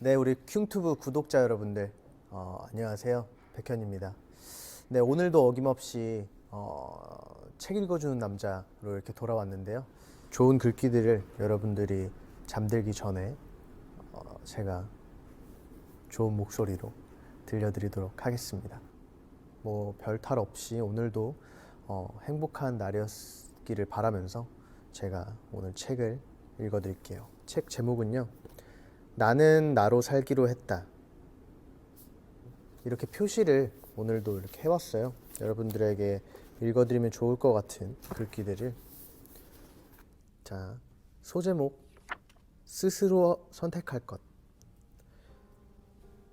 네, 우리 큉투브 구독자 여러분들, 안녕하세요. 백현입니다. 네, 오늘도 어김없이 책 읽어주는 남자로 이렇게 돌아왔는데요. 좋은 글귀들을 여러분들이 잠들기 전에 제가 좋은 목소리로 들려드리도록 하겠습니다. 뭐 별 탈 없이 오늘도 행복한 날이었기를 바라면서 제가 오늘 책을 읽어드릴게요. 책 제목은요, 나는 나로 살기로 했다. 이렇게 표시를 오늘도 이렇게 해왔어요. 여러분들에게 읽어드리면 좋을 것 같은 글귀들을. 자, 소제목, 스스로 선택할 것.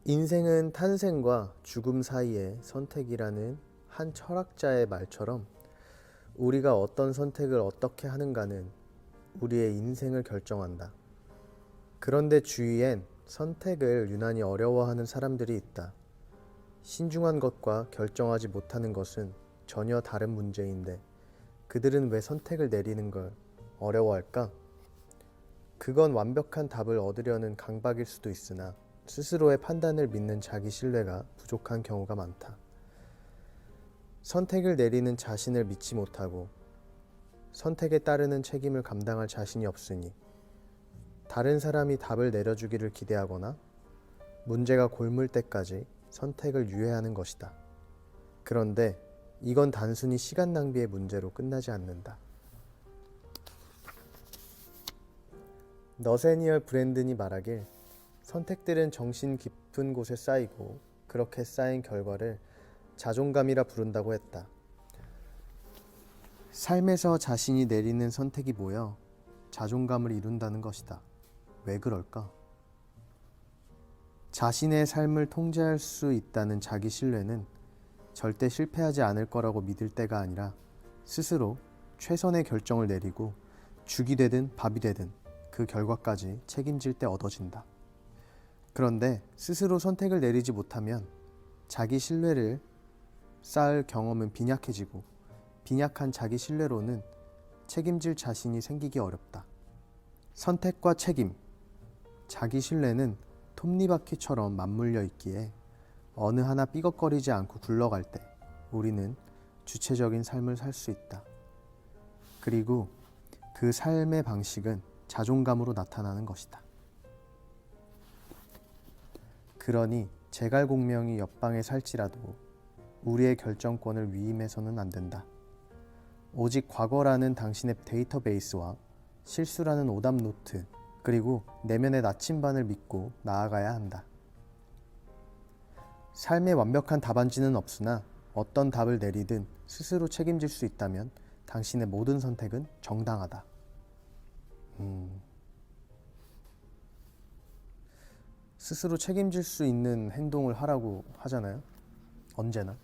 인생은 탄생과 죽음 사이의 선택이라는 한 철학자의 말처럼 우리가 어떤 선택을 어떻게 하는가는 우리의 인생을 결정한다. 그런데 주위엔 선택을 유난히 어려워하는 사람들이 있다. 신중한 것과 결정하지 못하는 것은 전혀 다른 문제인데 그들은 왜 선택을 내리는 걸 어려워할까? 그건 완벽한 답을 얻으려는 강박일 수도 있으나 스스로의 판단을 믿는 자기 신뢰가 부족한 경우가 많다. 선택을 내리는 자신을 믿지 못하고 선택에 따르는 책임을 감당할 자신이 없으니 다른 사람이 답을 내려주기를 기대하거나 문제가 골물 때까지 선택을 유예하는 것이다. 그런데 이건 단순히 시간 낭비의 문제로 끝나지 않는다. 너세니얼 브랜든이 말하길 선택들은 정신 깊은 곳에 쌓이고 그렇게 쌓인 결과를 자존감이라 부른다고 했다. 삶에서 자신이 내리는 선택이 모여 자존감을 이룬다는 것이다. 왜 그럴까? 자신의 삶을 통제할 수 있다는 자기 신뢰는 절대 실패하지 않을 거라고 믿을 때가 아니라 스스로 최선의 결정을 내리고 죽이 되든 밥이 되든 그 결과까지 책임질 때 얻어진다. 그런데 스스로 선택을 내리지 못하면 자기 신뢰를 쌓을 경험은 빈약해지고 빈약한 자기 신뢰로는 책임질 자신이 생기기 어렵다. 선택과 책임, 자기 신뢰는 톱니바퀴처럼 맞물려 있기에 어느 하나 삐걱거리지 않고 굴러갈 때 우리는 주체적인 삶을 살 수 있다. 그리고 그 삶의 방식은 자존감으로 나타나는 것이다. 그러니 제갈공명이 옆방에 살지라도 우리의 결정권을 위임해서는 안 된다. 오직 과거라는 당신의 데이터베이스와 실수라는 오답 노트, 그리고 내면의 나침반을 믿고 나아가야 한다. 삶의 완벽한 답안지는 없으나 어떤 답을 내리든 스스로 책임질 수 있다면 당신의 모든 선택은 정당하다. 스스로 책임질 수 있는 행동을 하라고 하잖아요. 언제나.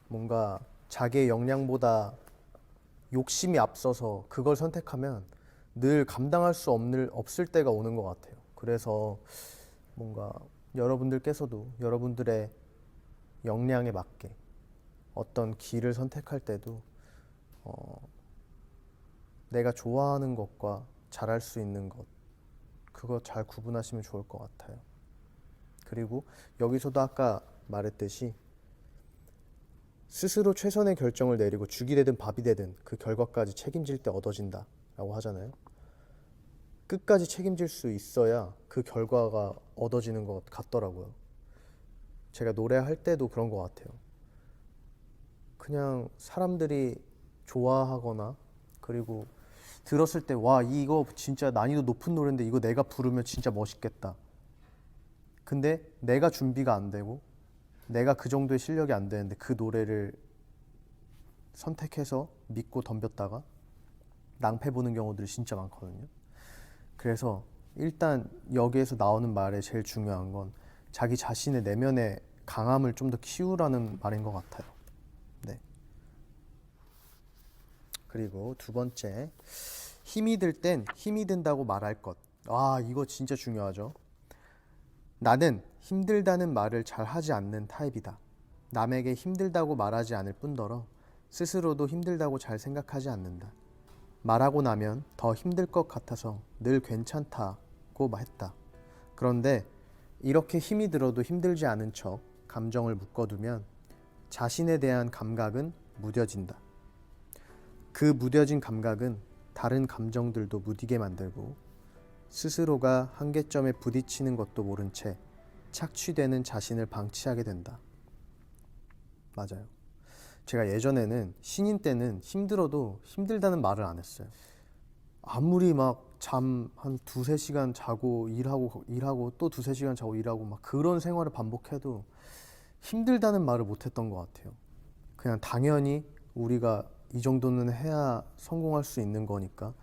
뭔가 자기의 역량보다 욕심이 앞서서 그걸 선택하면 늘 감당할 수 없을 때가 오는 것 같아요. 그래서 뭔가 여러분들께서도 여러분들의 역량에 맞게 어떤 길을 선택할 때도 내가 좋아하는 것과 잘할 수 있는 것, 그거 잘 구분하시면 좋을 것 같아요. 그리고 여기서도 아까 말했듯이 스스로 최선의 결정을 내리고 죽이 되든 밥이 되든 그 결과까지 책임질 때 얻어진다 라고 하잖아요. 끝까지 책임질 수 있어야 그 결과가 얻어지는 것 같더라고요. 제가 노래할 때도 그런 것 같아요. 그냥 사람들이 좋아하거나 그리고 들었을 때 와, 이거 진짜 난이도 높은 노래인데 이거 내가 부르면 진짜 멋있겠다. 근데 내가 준비가 안 되고 내가 그 정도의 실력이 안 되는데 그 노래를 선택해서 믿고 덤볐다가 낭패 보는 경우들이 진짜 많거든요. 그래서 일단 여기에서 나오는 말에 제일 중요한 건 자기 자신의 내면의 강함을 좀 더 키우라는 말인 것 같아요. 네. 그리고 두 번째, 힘이 들 땐 힘이 든다고 말할 것. 아, 이거 진짜 중요하죠. 나는 힘들다는 말을 잘 하지 않는 타입이다. 남에게 힘들다고 말하지 않을 뿐더러 스스로도 힘들다고 잘 생각하지 않는다. 말하고 나면 더 힘들 것 같아서 늘 괜찮다고 했다. 그런데 이렇게 힘이 들어도 힘들지 않은 척 감정을 묶어두면 자신에 대한 감각은 무뎌진다. 그 무뎌진 감각은 다른 감정들도 무디게 만들고 스스로가 한계점에 부딪히는 것도 모른 채 착취되는 자신을 방치하게 된다. 맞아요. 제가 예전에는 신인 때는 힘들어도 힘들다는 말을 안 했어요. 아무리 막 잠 한 두세 시간 자고 일하고 또 두세 시간 자고 일하고 막 그런 생활을 반복해도 힘들다는 말을 못 했던 것 같아요. 그냥 당연히 우리가 이 정도는 해야 성공할 수 있는 거니까.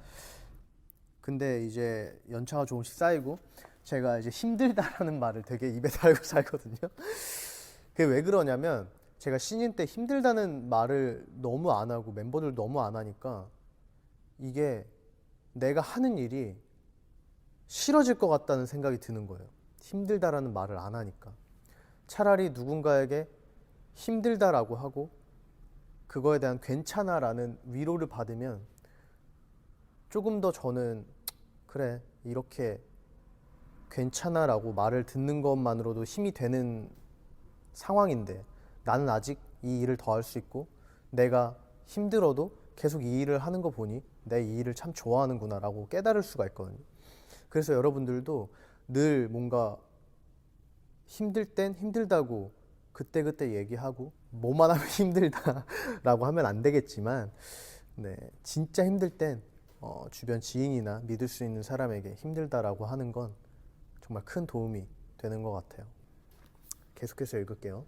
근데 이제 연차가 조금씩 쌓이고 제가 이제 힘들다라는 말을 되게 입에 달고 살거든요. 그게 왜 그러냐면 제가 신인 때 힘들다는 말을 너무 안 하고 멤버들 너무 안 하니까 이게 내가 하는 일이 싫어질 것 같다는 생각이 드는 거예요. 힘들다라는 말을 안 하니까. 차라리 누군가에게 힘들다라고 하고 그거에 대한 괜찮아라는 위로를 받으면 조금 더 저는 그래 이렇게 괜찮아라고 말을 듣는 것만으로도 힘이 되는 상황인데 나는 아직 이 일을 더 할 수 있고 내가 힘들어도 계속 이 일을 하는 거 보니 내 이 일을 참 좋아하는구나 라고 깨달을 수가 있거든요. 그래서 여러분들도 늘 뭔가 힘들 땐 힘들다고 그때그때 얘기하고 뭐만 하면 힘들다라고 하면 안 되겠지만 네, 진짜 힘들 땐 주변 지인이나 믿을 수 있는 사람에게 힘들다라고 하는 건 정말 큰 도움이 되는 것 같아요. 계속해서 읽을게요.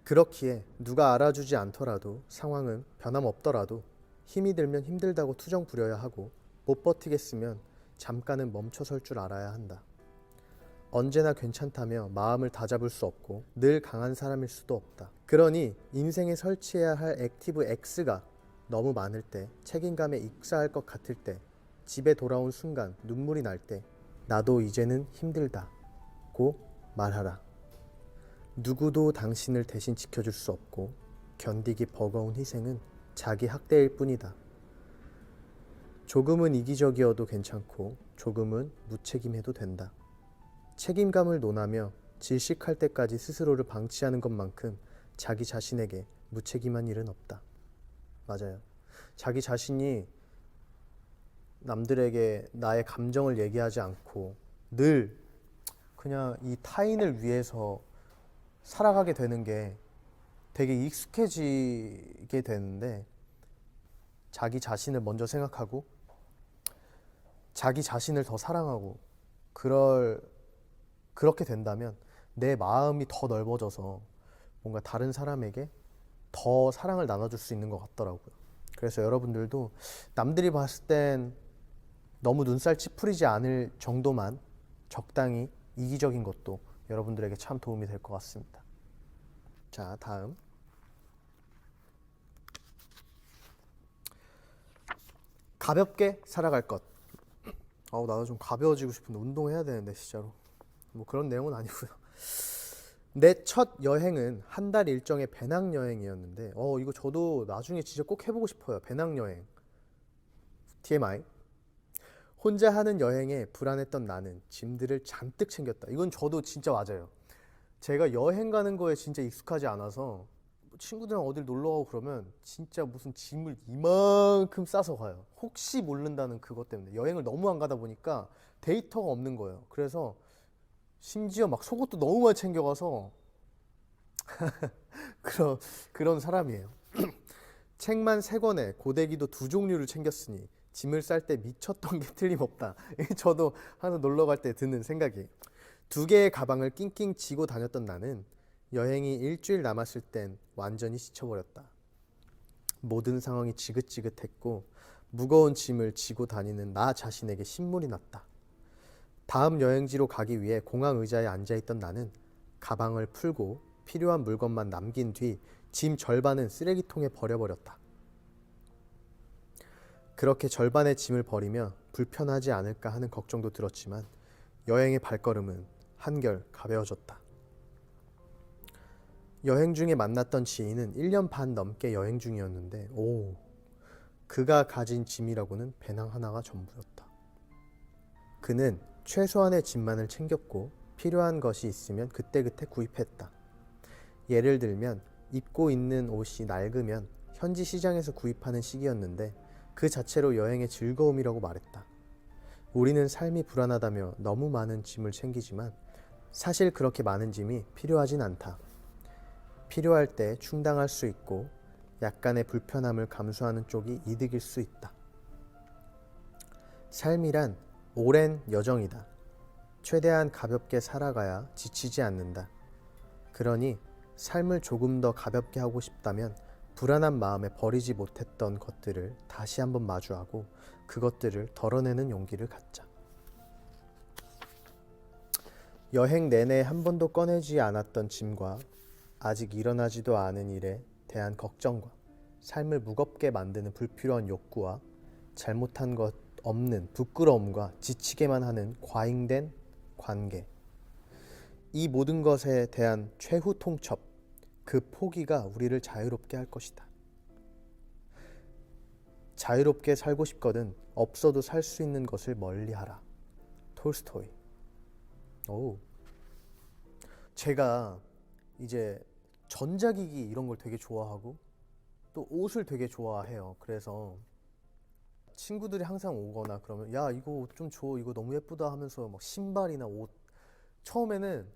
그렇기에 누가 알아주지 않더라도 상황은 변함없더라도 힘이 들면 힘들다고 투정 부려야 하고 못 버티겠으면 잠깐은 멈춰설 줄 알아야 한다. 언제나 괜찮다며 마음을 다잡을 수 없고 늘 강한 사람일 수도 없다. 그러니 인생에 설치해야 할 액티브 X가 너무 많을 때, 책임감에 익사할 것 같을 때, 집에 돌아온 순간 눈물이 날 때 나도 이제는 힘들다고 말하라. 누구도 당신을 대신 지켜줄 수 없고 견디기 버거운 희생은 자기 학대일 뿐이다. 조금은 이기적이어도 괜찮고 조금은 무책임해도 된다. 책임감을 논하며 질식할 때까지 스스로를 방치하는 것만큼 자기 자신에게 무책임한 일은 없다. 맞아요. 자기 자신이 남들에게 나의 감정을 얘기하지 않고 늘 그냥 이 타인을 위해서 살아가게 되는 게 되게 익숙해지게 되는데 자기 자신을 먼저 생각하고 자기 자신을 더 사랑하고 그렇게 된다면 내 마음이 더 넓어져서 뭔가 다른 사람에게 더 사랑을 나눠줄 수 있는 것 같더라고요. 그래서 여러분들도 남들이 봤을 땐 너무 눈살 찌푸리지 않을 정도만 적당히 이기적인 것도 여러분들에게 참 도움이 될 것 같습니다. 자, 다음. 가볍게 살아갈 것. 나도 좀 가벼워지고 싶은데 운동해야 되는데 진짜로. 뭐 그런 내용은 아니고요. 내 첫 여행은 한 달 일정의 배낭여행이었는데 이거 저도 나중에 진짜 꼭 해보고 싶어요. 배낭여행. TMI. 혼자 하는 여행에 불안했던 나는 짐들을 잔뜩 챙겼다. 이건 저도 진짜 맞아요. 제가 여행 가는 거에 진짜 익숙하지 않아서 친구들이랑 어딜 놀러 가고 그러면 진짜 무슨 짐을 이만큼 싸서 가요. 혹시 모른다는 그것 때문에. 여행을 너무 안 가다 보니까 데이터가 없는 거예요. 그래서 심지어 막 속옷도 너무 많이 챙겨가서 그런 사람이에요. 책만 3권에 고데기도 2종류를 챙겼으니 짐을 쌀 때 미쳤던 게 틀림없다. 저도 항상 놀러 갈 때 드는 생각이에요. 2개의 가방을 낑낑 쥐고 다녔던 나는 여행이 일주일 남았을 땐 완전히 지쳐버렸다. 모든 상황이 지긋지긋했고 무거운 짐을 지고 다니는 나 자신에게 신물이 났다. 다음 여행지로 가기 위해 공항 의자에 앉아있던 나는 가방을 풀고 필요한 물건만 남긴 뒤 짐 절반은 쓰레기통에 버려버렸다. 그렇게 절반의 짐을 버리며 불편하지 않을까 하는 걱정도 들었지만 여행의 발걸음은 한결 가벼워졌다. 여행 중에 만났던 지인은 1년 반 넘게 여행 중이었는데 그가 가진 짐이라고는 배낭 하나가 전부였다. 그는 최소한의 짐만을 챙겼고 필요한 것이 있으면 그때그때 구입했다. 예를 들면 입고 있는 옷이 낡으면 현지 시장에서 구입하는 시기였는데 그 자체로 여행의 즐거움이라고 말했다. 우리는 삶이 불안하다며 너무 많은 짐을 챙기지만 사실 그렇게 많은 짐이 필요하진 않다. 필요할 때 충당할 수 있고 약간의 불편함을 감수하는 쪽이 이득일 수 있다. 삶이란 오랜 여정이다. 최대한 가볍게 살아가야 지치지 않는다. 그러니 삶을 조금 더 가볍게 하고 싶다면 불안한 마음에 버리지 못했던 것들을 다시 한번 마주하고 그것들을 덜어내는 용기를 갖자. 여행 내내 한 번도 꺼내지 않았던 짐과 아직 일어나지도 않은 일에 대한 걱정과 삶을 무겁게 만드는 불필요한 욕구와 잘못한 것 없는 부끄러움과 지치게만 하는 과잉된 관계. 이 모든 것에 대한 최후 통첩, 그 포기가 우리를 자유롭게 할 것이다. 자유롭게 살고 싶거든 없어도 살 수 있는 것을 멀리하라. 톨스토이. 오. 제가 이제 전자기기 이런 걸 되게 좋아하고 또 옷을 되게 좋아해요. 그래서 친구들이 항상 오거나 그러면 야 이거 옷 좀 줘, 이거 너무 예쁘다 하면서 막 신발이나 옷, 처음에는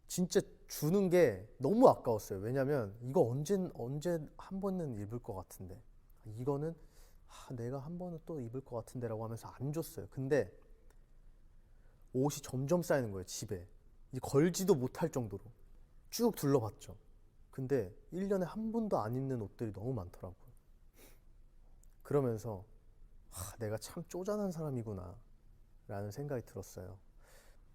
진짜 주는 게 너무 아까웠어요. 왜냐면 이거 언제 한 번은 입을 것 같은데, 이거는 내가 한 번은 또 입을 것 같은데 라고 하면서 안 줬어요. 근데 옷이 점점 쌓이는 거예요. 집에 이제 걸지도 못할 정도로 쭉 둘러봤죠. 근데 1년에 한 번도 안 입는 옷들이 너무 많더라고요. 그러면서 내가 참 쪼잔한 사람이구나 라는 생각이 들었어요.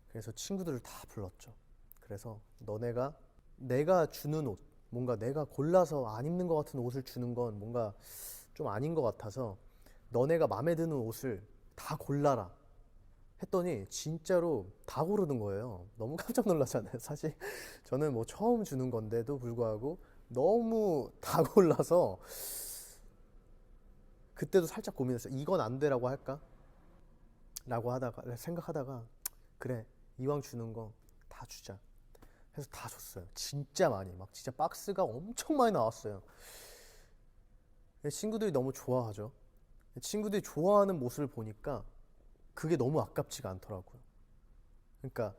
그래서 친구들을 다 불렀죠. 그래서 너네가 내가 주는 옷, 뭔가 내가 골라서 안 입는 것 같은 옷을 주는 건 뭔가 좀 아닌 것 같아서 너네가 마음에 드는 옷을 다 골라라 했더니 진짜로 다 고르는 거예요. 너무 깜짝 놀랐잖아요. 사실 저는 뭐 처음 주는 건데도 불구하고 너무 다 골라서 그때도 살짝 고민했어요. 이건 안 되라고 할까? 라고 하다가 생각하다가 그래, 이왕 주는 거 다 주자 해서 다 줬어요. 진짜 많이, 막 진짜 박스가 엄청 많이 나왔어요. 친구들이 너무 좋아하죠. 친구들이 좋아하는 모습을 보니까 그게 너무 아깝지가 않더라고요. 그러니까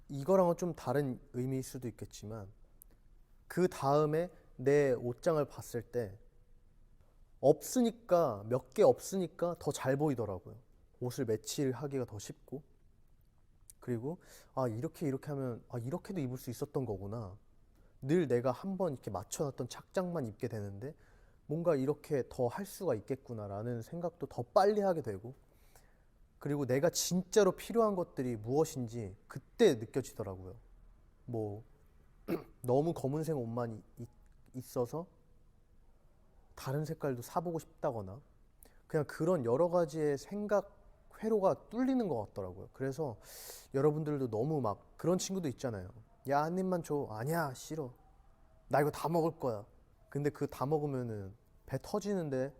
이거랑은 좀 다른 의미일 수도 있겠지만 그 다음에 내 옷장을 봤을 때 없으니까, 몇 개 없으니까 더 잘 보이더라고요. 옷을 매치하기가 더 쉽고, 그리고 이렇게 하면 이렇게도 입을 수 있었던 거구나. 늘 내가 한번 이렇게 맞춰놨던 착장만 입게 되는데 뭔가 이렇게 더 할 수가 있겠구나라는 생각도 더 빨리 하게 되고, 그리고 내가 진짜로 필요한 것들이 무엇인지 그때 느껴지더라고요. 뭐 너무 검은색 옷만 있어서 다른 색깔도 사보고 싶다거나, 그냥 그런 여러 가지의 생각 회로가 뚫리는 것 같더라고요. 그래서 여러분들도 너무 막 그런 친구도 있잖아요. 야, 한 입만 줘. 아니야, 싫어. 나 이거 다 먹을 거야. 근데 그 다 먹으면은 배 터지는데,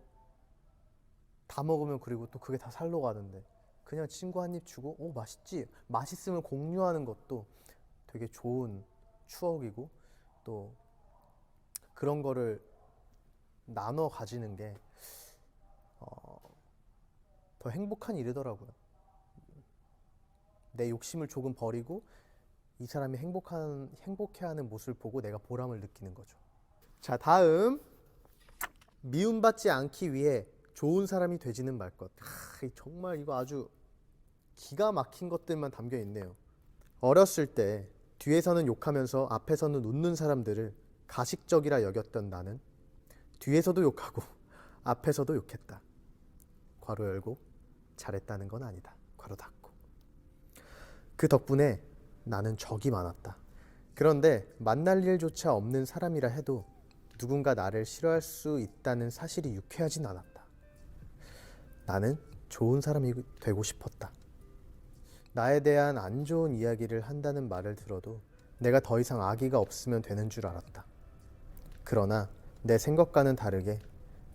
다 먹으면 그리고 또 그게 다 살로 가는데, 그냥 친구 한 입 주고 오 맛있지? 맛있음을 공유하는 것도 되게 좋은 추억이고, 또 그런 거를 나눠 가지는 게 더 행복한 일이더라고요. 내 욕심을 조금 버리고 이 사람이 행복해하는 모습을 보고 내가 보람을 느끼는 거죠. 자, 다음, 미움받지 않기 위해 좋은 사람이 되지는 말 것. 정말 이거 아주 기가 막힌 것들만 담겨 있네요. 어렸을 때 뒤에서는 욕하면서 앞에서는 웃는 사람들을 가식적이라 여겼던 나는 뒤에서도 욕하고 앞에서도 욕했다. 괄호 열고 잘했다는 건 아니다. 괄호 닫고. 그 덕분에 나는 적이 많았다. 그런데 만날 일조차 없는 사람이라 해도 누군가 나를 싫어할 수 있다는 사실이 유쾌하진 않았다. 나는 좋은 사람이 되고 싶었다. 나에 대한 안 좋은 이야기를 한다는 말을 들어도 내가 더 이상 악의가 없으면 되는 줄 알았다. 그러나 내 생각과는 다르게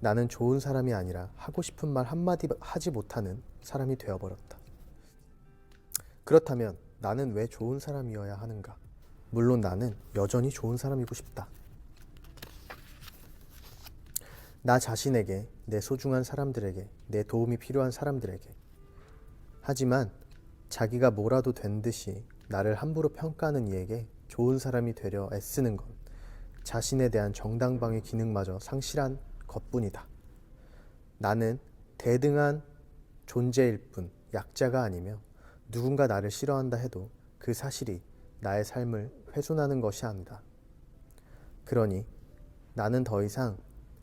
나는 좋은 사람이 아니라 하고 싶은 말 한마디 하지 못하는 사람이 되어버렸다. 그렇다면 나는 왜 좋은 사람이어야 하는가? 물론 나는 여전히 좋은 사람이고 싶다. 나 자신에게, 내 소중한 사람들에게, 내 도움이 필요한 사람들에게. 하지만 자기가 뭐라도 된 듯이 나를 함부로 평가하는 이에게 좋은 사람이 되려 애쓰는 건 자신에 대한 정당방위 기능마저 상실한 것뿐이다. 나는 대등한 존재일 뿐 약자가 아니며 누군가 나를 싫어한다 해도 그 사실이 나의 삶을 훼손하는 것이 아니다. 그러니 나는 더 이상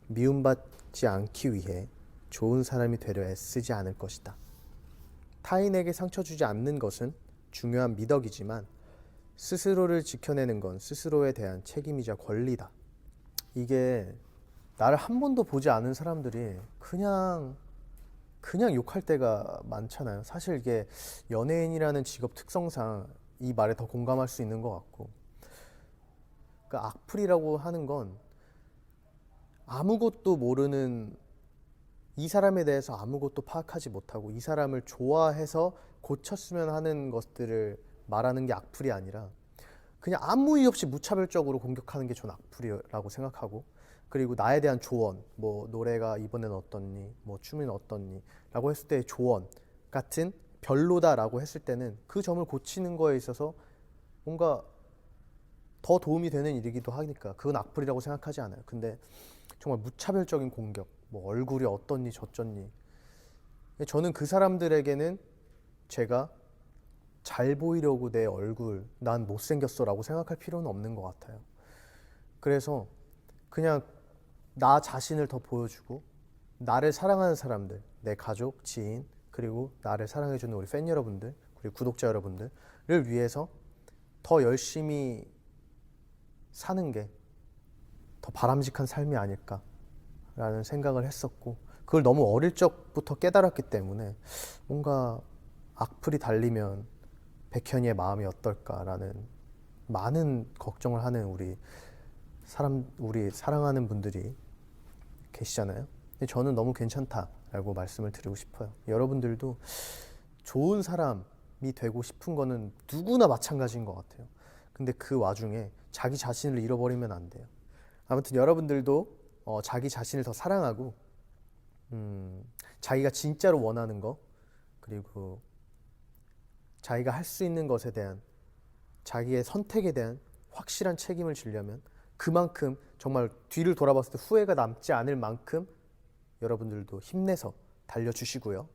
미움받지 않기 위해 좋은 사람이 되려 애쓰지 않을 것이다. 타인에게 상처 주지 않는 것은 중요한 미덕이지만 스스로를 지켜내는 건 스스로에 대한 책임이자 권리다. 이게 나를 한 번도 보지 않은 사람들이 그냥 욕할 때가 많잖아요. 사실 이게 연예인이라는 직업 특성상 이 말에 더 공감할 수 있는 것 같고, 그러니까 악플이라고 하는 건 아무것도 모르는, 이 사람에 대해서 아무것도 파악하지 못하고 이 사람을 좋아해서 고쳤으면 하는 것들을 말하는 게 악플이 아니라 그냥 아무 이유 없이 무차별적으로 공격하는 게 전 악플이라고 생각하고, 그리고 나에 대한 조언, 뭐 노래가 이번엔 어떻니, 뭐 춤은 어떻니 라고 했을 때의 조언 같은, 별로다라고 했을 때는 그 점을 고치는 거에 있어서 뭔가 더 도움이 되는 일이기도 하니까 그건 악플이라고 생각하지 않아요. 근데 정말 무차별적인 공격, 뭐 얼굴이 어떻니 저쩌니, 저는 그 사람들에게는 제가 잘 보이려고 내 얼굴, 난 못생겼어 라고 생각할 필요는 없는 것 같아요. 그래서 그냥 나 자신을 더 보여주고, 나를 사랑하는 사람들, 내 가족, 지인, 그리고 나를 사랑해주는 우리 팬 여러분들, 그리고 구독자 여러분들을 위해서 더 열심히 사는 게 더 바람직한 삶이 아닐까라는 생각을 했었고, 그걸 너무 어릴 적부터 깨달았기 때문에 뭔가 악플이 달리면 백현이의 마음이 어떨까라는 많은 걱정을 하는 우리 사랑하는 분들이 계시잖아요. 근데 저는 너무 괜찮다라고 말씀을 드리고 싶어요. 여러분들도 좋은 사람이 되고 싶은 거는 누구나 마찬가지인 것 같아요. 근데 그 와중에 자기 자신을 잃어버리면 안 돼요. 아무튼 여러분들도 자기 자신을 더 사랑하고, 자기가 진짜로 원하는 거, 그리고 자기가 할 수 있는 것에 대한, 자기의 선택에 대한 확실한 책임을 지려면 그만큼 정말 뒤를 돌아봤을 때 후회가 남지 않을 만큼 여러분들도 힘내서 달려주시고요.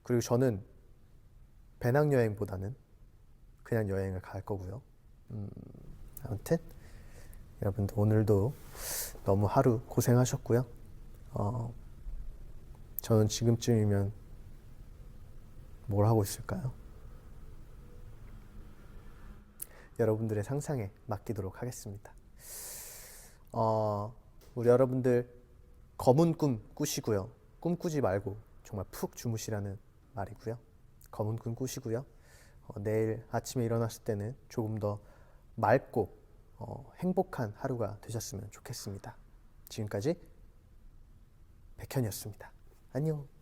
그리고 저는 배낭여행보다는 그냥 여행을 갈 거고요. 아무튼 여러분들 오늘도 너무 하루 고생하셨고요. 저는 지금쯤이면 뭘 하고 있을까요? 여러분들의 상상에 맡기도록 하겠습니다. 우리 여러분들 검은 꿈 꾸시고요. 꿈 꾸지 말고 정말 푹 주무시라는 말이고요. 검은 꿈 꾸시고요. 내일 아침에 일어났을 때는 조금 더 맑고 행복한 하루가 되셨으면 좋겠습니다. 지금까지 백현이었습니다. 안녕.